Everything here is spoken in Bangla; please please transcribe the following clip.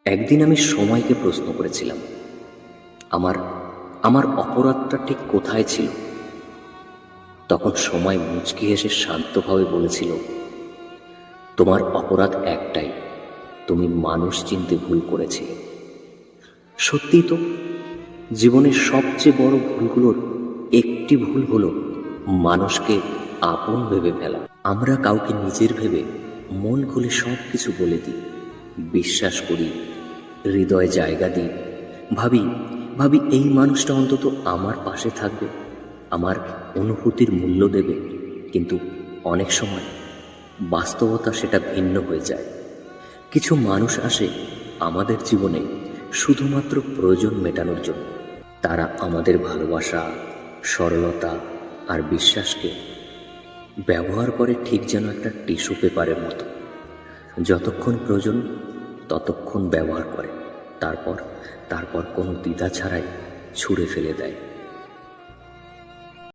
একদিন আমি সময়কে প্রশ্ন করেছিলাম, আমার আমার অপরাধটা ঠিক কোথায় ছিল। তখন সময় মুচকি হেসে শান্তভাবে বলেছিল, তোমার অপরাধ একটাই, তুমি মানুষ চিনতে ভুল করেছিলে। সত্যিই তো, জীবনের সবচেয়ে বড় ভুলগুলোর একটি ভুল হলো মানুষকে আপন ভেবে ফেলা। আমরা কাউকে নিজের ভেবে মন খুলে সব কিছু বলে দিই, বিশ্বাস করি, হৃদয়ে জায়গা দিই, ভাবি ভাবি এই মানুষটা অন্তত আমার পাশে থাকবে, আমার অনুভূতির মূল্য দেবে। কিন্তু অনেক সময় বাস্তবতা সেটা ভিন্ন হয়ে যায়। কিছু মানুষ আসে আমাদের জীবনে শুধুমাত্র প্রয়োজন মেটানোর জন্য। তারা আমাদের ভালোবাসা, সরলতা আর বিশ্বাসকে ব্যবহার করে ঠিক যেন একটা টিস্যু পেপারের মতো। যতক্ষণ প্রয়োজন ততক্ষণ ব্যবহার করে, তারপর তারপর কোনো দ্বিধা ছাড়াই ছুঁড়ে ফেলে দেয়।